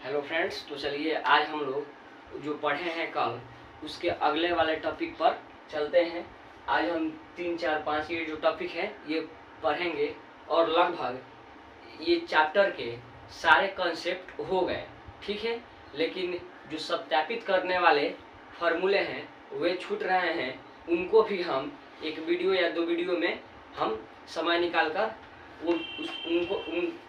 Hello friends, तो चलिए आज हम लोग जो पढ़े हैं कल उसके अगले वाले टॉपिक पर चलते हैं। आज हम 3, 4, 5 ये जो टॉपिक है ये पढ़ेंगे और लगभग ये चैप्टर के सारे कॉन्सेप्ट हो गए, ठीक है। लेकिन जो सत्यापित करने वाले फार्मूले हैं वे छूट रहे हैं, उनको भी हम एक वीडियो या 2 वीडियो में हम समय निकाल कर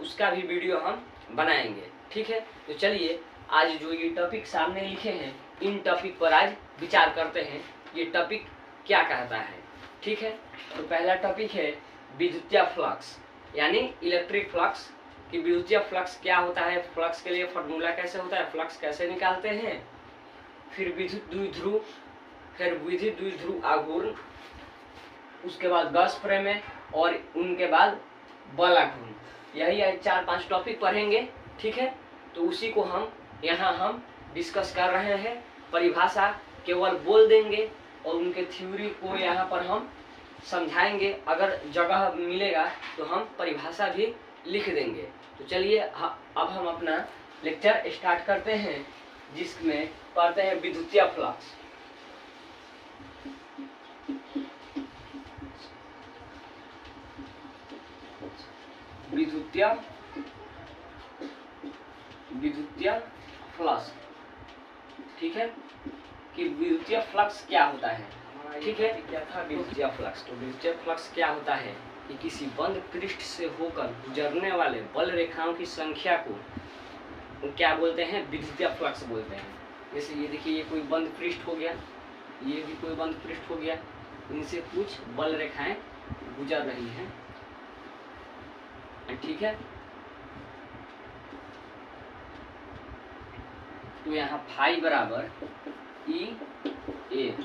उसका भी वीडियो हम बनाएंगे, ठीक है। तो चलिए आज जो ये टॉपिक सामने लिखे हैं इन टॉपिक पर आज विचार करते हैं, ये टॉपिक क्या कहता है, ठीक है। तो पहला टॉपिक है विद्युतीय फ्लक्स यानी इलेक्ट्रिक फ्लक्स कि विद्युतीय फ्लक्स क्या होता है, फ्लक्स के लिए फार्मूला कैसे होता है, फ्लक्स कैसे निकालते हैं, फिर विद्युत द्विध्रुव, फिर विद्युत द्विध्रुव आघूर्ण, उसके बाद गॉस प्रमेय और उनके बाद बल आघूर्ण। यही 4-5 टॉपिक पढ़ेंगे, ठीक है। तो उसी को हम यहाँ डिस्कस कर रहे हैं। परिभाषा केवल बोल देंगे और उनके थ्योरी को यहाँ पर हम समझाएंगे। अगर जगह मिलेगा तो हम परिभाषा भी लिख देंगे। तो चलिए अब हम अपना लेक्चर स्टार्ट करते हैं, जिसमें पढ़ते हैं विद्युतीय फ्लक्स। विद्युतीय फ्लक्स, ठीक है, कि विद्युतीय फ्लक्स क्या होता है, ठीक है। क्या था विद्युतीय फ्लक्स? तो विद्युतीय फ्लक्स क्या होता है कि किसी बंद पृष्ठ से होकर गुजरने वाले बल रेखाओं की संख्या को क्या बोलते हैं, विद्युतीय फ्लक्स बोलते हैं। जैसे ये देखिए, ये कोई बंद पृष्ठ हो गया, ये भी कोई बंद पृष्ठ हो गया, इनसे कुछ बल रेखाएं गुजर रही हैं, ठीक है। तो यहाँ फाई बराबर ई ए,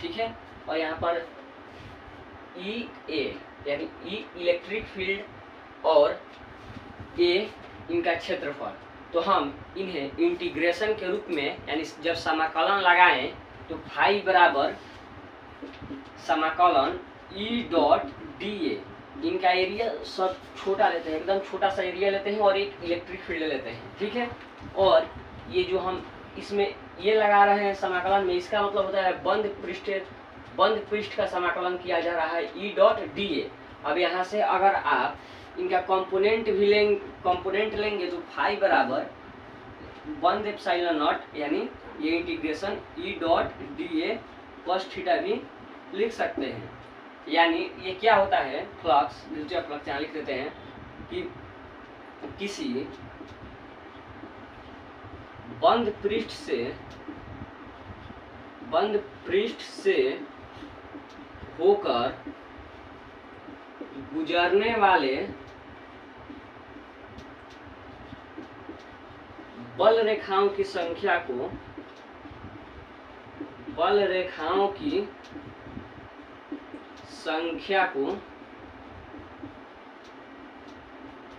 ठीक है, और यहाँ पर ई ए यानी ई इलेक्ट्रिक फील्ड और ए इनका क्षेत्रफल। तो हम इन्हें इंटीग्रेशन के रूप में यानी जब समाकलन लगाएं तो फाई बराबर समाकलन ई डॉट डी ए, इनका एरिया सब छोटा लेते हैं, एकदम छोटा सा एरिया लेते हैं और एक इलेक्ट्रिक फील्ड लेते हैं, ठीक है। और ये जो हम इसमें ये लगा रहे हैं समाकलन में, इसका मतलब होता है बंद पृष्ठ का समाकलन किया जा रहा है ई डॉट डी ए। अब यहाँ से अगर आप इनका कंपोनेंट लेंगे तो फाई बराबर 1 एप्सिलॉन नॉट यानी ये integration E dot D A plus theta भी लिख सकते हैं। यानी ये क्या होता है, फ्लक्स, विद्युतीय फ्लक्स यहाँ लिख देते हैं कि किसी बंद पृष्ठ से होकर गुजरने वाले बल रेखाओं की संख्या को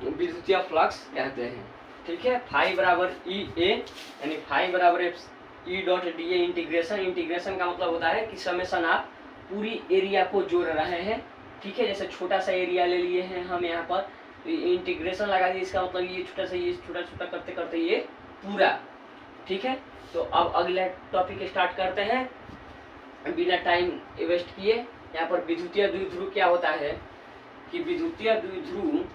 विद्युतीय फ्लक्स कहते हैं, ठीक है। फाई बराबर ई ए यानी फाई बराबर E dot D a integration का मतलब होता है कि समेशन आप पूरी एरिया को जोड़ रहे हैं, ठीक है। जैसे छोटा सा एरिया ले लिए हैं हम यहाँ पर, तो इंटीग्रेशन लगा दिए, इसका मतलब ये छोटा छोटा करते करते ये पूरा, ठीक है। तो अब अगला टॉपिक स्टार्ट करते हैं बिना टाइम वेस्ट किए। यहाँ पर विद्युतीय द्विध्रुव क्या होता है कि विद्युतीय द्विध्रुव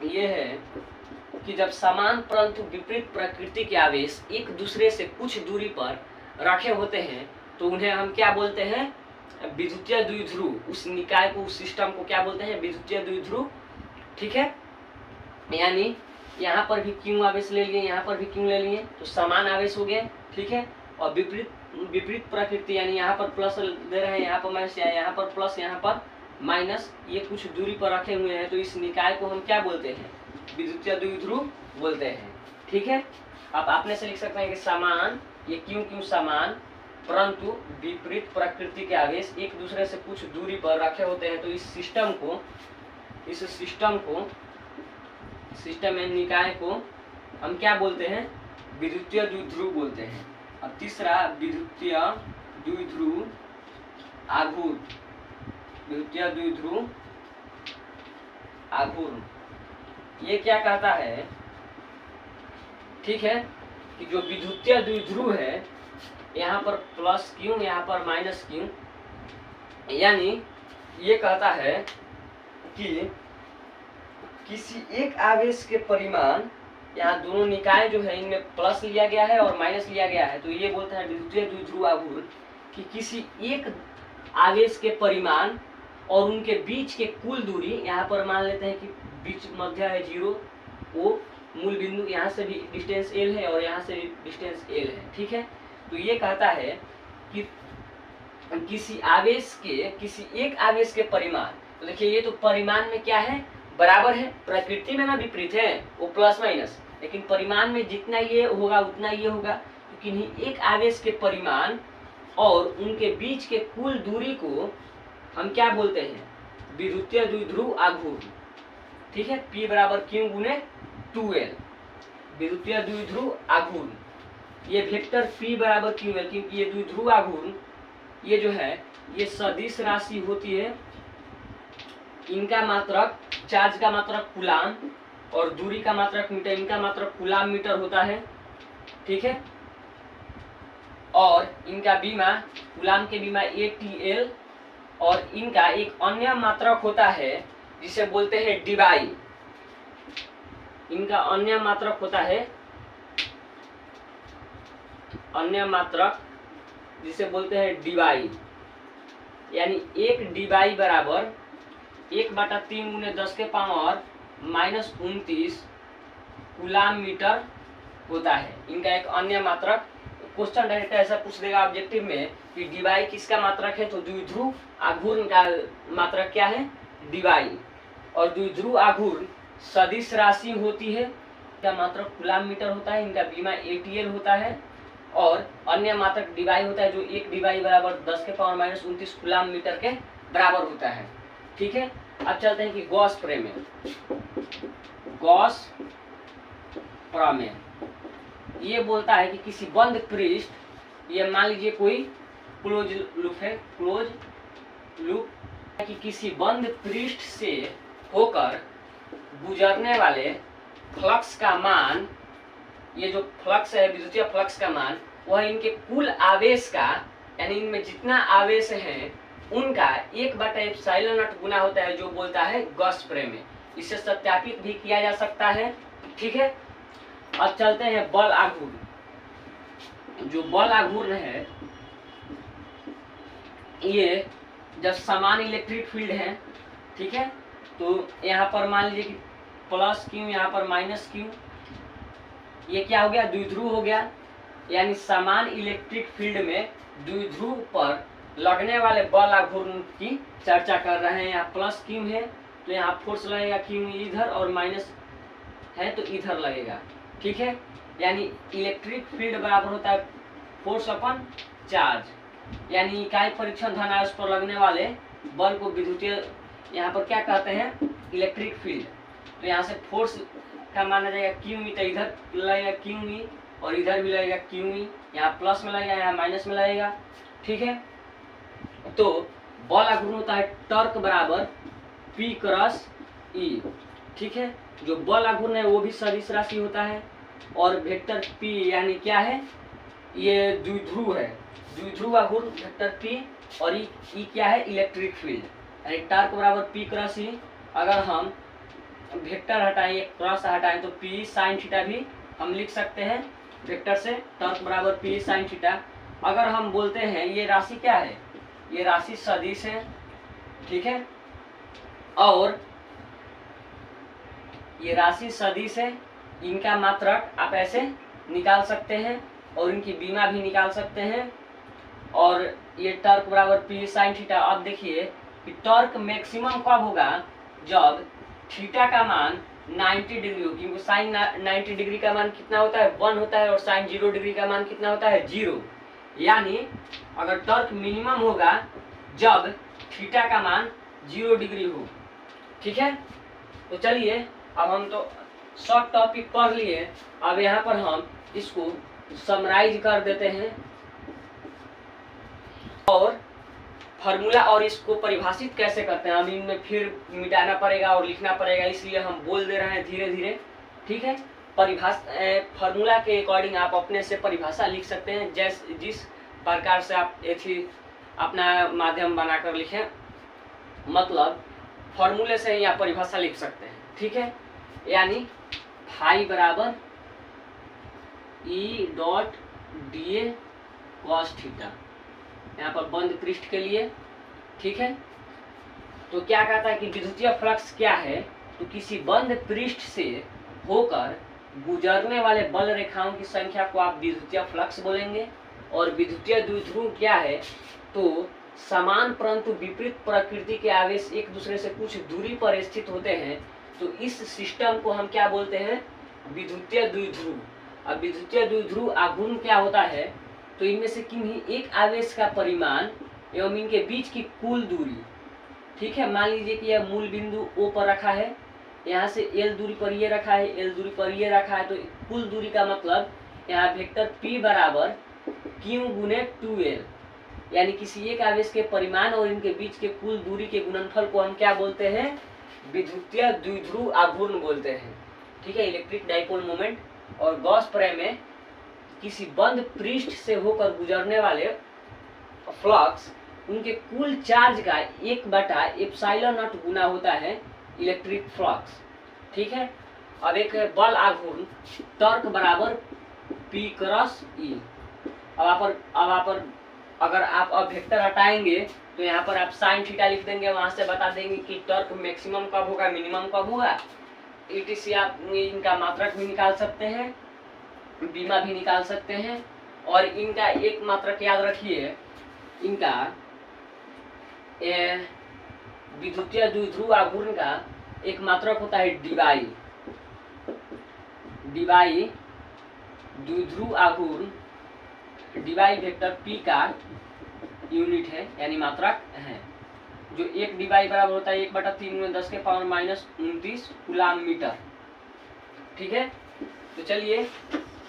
ये है कि जब समान परंतु विपरीत प्रकृति के आवेश एक दूसरे से कुछ दूरी पर रखे होते हैं तो उन्हें हम क्या बोलते हैं, विद्युतीय द्विध्रुव। उस निकाय को, उस सिस्टम को क्या बोलते हैं, विद्युतीय द्विध्रुव, ठीक है। यानी यहाँ पर भी क्यू आवेश ले लिए, यहाँ पर भी क्यू ले लिए, तो समान आवेश हो गए, ठीक है। और विपरीत प्रकृति यानी यहाँ पर प्लस दे रहे हैं, यहाँ पर माइनस, यहाँ पर प्लस, यहाँ पर माइनस, ये कुछ दूरी पर रखे हुए हैं, तो इस निकाय को हम क्या बोलते हैं, विद्युतीय द्विध्रुव बोलते हैं, ठीक है। अब आपने से लिख सकते हैं कि समान, ये क्यों समान परंतु विपरीत प्रकृति के आवेश एक दूसरे से कुछ दूरी पर रखे होते हैं, तो इस सिस्टम में निकाय को हम क्या बोलते हैं, विद्युतीय द्विध्रुव बोलते हैं। अब तीसरा विद्युतीय द्विध्रुव आघूर्ण, विद्युतीय द्विध्रुव आघूर्ण। ये क्या कहता है, ठीक है, कि जो विद्युतीय द्विध्रुव है, यहाँ पर प्लस क्यू, यहाँ पर माइनस क्यू, यानी ये कहता है कि किसी एक आवेश के परिमाण, यहाँ दोनों निकाय जो है इनमें प्लस लिया गया है और माइनस लिया गया है, तो ये बोलते हैं विद्युतीय द्विध्रुव आघूर्ण, कि किसी एक आवेश के परिमाण और उनके बीच के कुल दूरी, यहाँ पर मान लेते हैं कि बीच मध्य है 0, वो मूल बिंदु, यहाँ से भी डिस्टेंस l है और यहाँ से भी डिस्टेंस l है, ठीक है। तो ये कहता है कि किसी एक आवेश के परिमाण, तो देखिए ये तो परिमाण में क्या है, बराबर है, प्रकृति में ना विपरीत है, वो प्लस माइनस, लेकिन परिमाण में जितना ये होगा उतना ये होगा, तो किन्हीं एक आवेश के परिमाण और उनके बीच के कुल दूरी को हम क्या बोलते हैं, विद्युतीय द्विध्रुव आघूर्ण, ठीक है। P बराबर Q गुने 2L, विद्युतीय द्विध्रुव आघूर्ण। ये वेक्टर P बराबर QL, क्योंकि ये द्विध्रुव आघूर्ण, ये जो है ये सदिश राशि होती है, इनका मात्रक, चार्ज का मात्रक कूलाम और दूरी का मात्रक मीटर, इनका मात्रक कूलाम मीटर होता है, ठीक है। और इनका बीमा, कूलाम के बीमा ATL, और इनका एक अन्य मात्रक होता है जिसे बोलते हैं डिबाई, इनका अन्य मात्रक होता है, अन्य मात्रक जिसे बोलते हैं डिबाई, यानी एक डिबाई बराबर 1/3 गुने 10 के पावर -29 कूलाम मीटर होता है। इनका एक अन्य मात्रक, क्वेश्चन डायरेक्ट ऐसा पूछ देगा ऑब्जेक्टिव में कि डिबाई किसका मात्रक है, तो द्विध्रुव आघूर्ण का मात्रक क्या है, डिबाई। और द्विध्रुव आघूर्ण सदिश राशि होती है, इनका मात्रक कूलाम मीटर होता है, इनका बीमा ATL होता है, और अन्य मात्रक डिबाई होता है, जो एक डिबाई बराबर 10 के पावर -29 कूलाम मीटर के बराबर होता है, ठीक है। अब चलते हैं कि गॉस प्रमेय। गॉस प्रमेय ये बोलता है कि किसी बंद पृष्ठ, ये मान लीजिए कोई क्लोज लूप है, क्लोज लूप, कि किसी बंद पृष्ठ से होकर गुजरने वाले फ्लक्स का मान, ये जो फ्लक्स है, विद्युतीय फ्लक्स का मान, वह इनके कुल आवेश का, यानी इनमें जितना आवेश है उनका 1/ε0 गुना होता है, जो बोलता है गॉस प्रमेय। इसे सत्यापित भी किया जा सकता है, ठीक है। अब चलते हैं बल आघूर्ण। जो बल आघूर्ण है, ये जब समान इलेक्ट्रिक फील्ड है, ठीक है, तो यहाँ पर मान लीजिए कि प्लस क्यू, यहाँ पर माइनस क्यू, ये क्या हो गया, द्विध्रुव हो गया, यानी समान इलेक्ट्रिक फील्ड में द्विध्रुव पर लगने वाले बल आघूर्ण की चर्चा कर रहे हैं। यहाँ प्लस क्यू है तो यहाँ फोर्स लगेगा क्यू इधर, और माइनस है तो इधर लगेगा, ठीक है। यानी इलेक्ट्रिक फील्ड बराबर होता है फोर्स अपन चार्ज, यानी इकाई परीक्षण धनावेश पर लगने वाले बल को विद्युतीय, यहाँ पर क्या कहते हैं, इलेक्ट्रिक फील्ड। तो यहाँ से फोर्स का माना जाएगा क्यू ई, तो इधर लगेगा क्यू ई और इधर भी लगेगा क्यू ई, यहाँ प्लस में लगेगा, यहाँ माइनस में लगेगा, ठीक है। तो बल आघूर्ण होता है टॉर्क बराबर P क्रॉस E, ठीक है। जो बल आघूर्ण है वो भी सदिश राशि होता है, और वेक्टर P यानी क्या है, ये द्विध्रुव है, द्विध्रुव आघूर्ण वेक्टर P, और E क्या है, इलेक्ट्रिक फील्ड, यानी टॉर्क बराबर P क्रॉस E। अगर हम वेक्टर हटाएं, क्रॉस हटाएं, तो P sin थीटा भी हम लिख सकते हैं वेक्टर से, टॉर्क बराबर P sin थीटा। अगर हम बोलते हैं ये राशि क्या है, ये राशि सदिश है, ठीक है, और ये राशि सदिश है, इनका मात्रक आप ऐसे निकाल सकते हैं और इनकी बीमा भी निकाल सकते हैं, और ये टॉर्क बराबर P sin थीटा। अब देखिए कि टॉर्क मैक्सिमम कब होगा, जब थीटा का मान 90 डिग्री हो, क्योंकि साइन 90 डिग्री का मान कितना होता है, 1 होता है, और साइन 0 डिग्री का मान कितना होता है, 0। यानी अगर टॉर्क मिनिमम होगा जब थीटा का मान 0 डिग्री हो, ठीक है। तो चलिए अब हम तो शॉर्ट टॉपिक पढ़ लिए, अब यहाँ पर हम इसको समराइज कर देते हैं, और फार्मूला और इसको परिभाषित कैसे करते हैं, हम इनमें फिर मिटाना पड़ेगा और लिखना पड़ेगा, इसलिए हम बोल दे रहे हैं धीरे धीरे। ठीक है, फार्मूला के अकॉर्डिंग आप अपने से परिभाषा लिख सकते हैं, जिस प्रकार से आप ऐसी अपना माध्यम बनाकर लिखें, मतलब फॉर्मूले से ही आप परिभाषा लिख सकते हैं। ठीक है, यानी फाई बराबर E dot D A cos theta, यहाँ पर बंद पृष्ठ के लिए। ठीक है, तो क्या कहता है कि विद्युतीय फ्लक्स क्या है, तो किसी बंद पृष्ठ से होकर गुजरने वाले बल रेखाओं की संख्या को आप विद्युतीय फ्लक्स बोलेंगे। और विद्युतीय द्विध्रुव क्या है, तो समान परंतु विपरीत प्रकृति के आवेश एक दूसरे से कुछ दूरी पर स्थित होते हैं, तो इस सिस्टम को हम क्या बोलते हैं, विद्युतीय द्विध्रुव। अब विद्युतीय द्विध्रुव आघूर्ण क्या होता है, तो इनमें से किन्हीं एक आवेश का परिमाण एवं इनके बीच की कुल दूरी। ठीक है, मान लीजिए कि यह मूल बिंदु O पर रखा है, यहाँ से L दूरी पर ये रखा है, L दूरी पर ये रखा है, तो कुल दूरी का मतलब यहाँ वेक्टर P बराबर Q गुने 2L, यानी किसी एक आवेश के परिमाण और इनके बीच के कुल दूरी के गुणनफल को हम क्या बोलते हैं, विद्युतीय द्विध्रुव आघूर्ण बोलते हैं। ठीक है, इलेक्ट्रिक डाइपोल मोमेंट। और गॉस प्रमेय में किसी बंद पृष्ठ से होकर गुजरने वाले फ्लक्स उनके कुल चार्ज का 1/ε0 गुना होता है इलेक्ट्रिक फ्लक्स। ठीक है, अब एक बल आघूर्ण टॉर्क बराबर P क्रॉस E। अब अगर आप अब वेक्टर हटाएंगे तो यहाँ पर आप साइन थीटा लिख देंगे, वहां से बता देंगे कि टॉर्क मैक्सिमम कब होगा, मिनिमम कब होगा, etc। आप इनका मात्रक भी निकाल सकते हैं, बीमा भी निकाल सकते हैं। और इनका एक मात्रक याद रखिए, इनका विद्युतीय द्विध्रुव आघूर्ण का एक मात्रक होता है डीवाई। द्विध्रुव आघूर्ण डीवाई वेक्टर P का यूनिट है, यानी मात्रक है, जो एक डीवाई बराबर होता है 1/3 × 10⁻⁻29 कूलाम मीटर। ठीक है, तो चलिए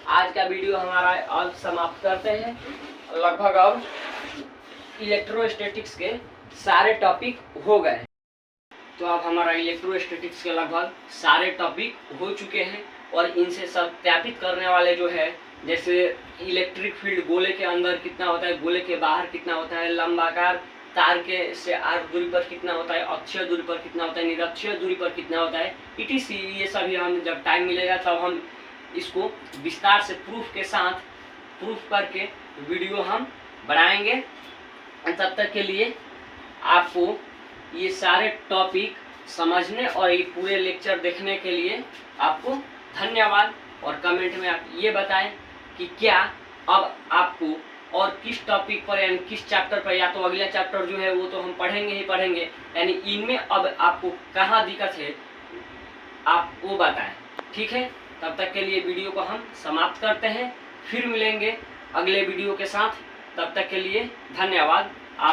आज का वीडियो हमारा अब समाप्त करते हैं। लगभग अब इलेक्ट्रोस्टैटिक्स के सारे टॉपिक हो गए, तो अब हमारा इलेक्ट्रोस्टैटिक्स के लगभग सारे टॉपिक हो चुके हैं। और इनसे सत्यापित करने वाले जो है, जैसे इलेक्ट्रिक फील्ड गोले के अंदर कितना होता है, गोले के बाहर कितना होता है, लंबाकार तार के से आर्क दूरी पर कितना होता है, अक्षीय दूरी पर कितना होता है, निरक्षीय दूरी पर कितना होता है, etc। ये सभी हम जब टाइम मिलेगा तब हम इसको विस्तार से प्रूफ के साथ प्रूफ करके वीडियो हम बनाएंगे। तब तक के लिए आपको ये सारे टॉपिक समझने और ये पूरे लेक्चर देखने के लिए आपको धन्यवाद। और कमेंट में आप ये बताएं कि क्या अब आपको और किस टॉपिक पर, यानी किस चैप्टर पर, या तो अगला चैप्टर जो है वो तो हम पढ़ेंगे ही पढ़ेंगे, यानी इनमें अब आपको कहाँ दिक्कत है आप वो बताएं। ठीक है, तब तक के लिए वीडियो को हम समाप्त करते हैं, फिर मिलेंगे अगले वीडियो के साथ। तब तक के लिए धन्यवाद।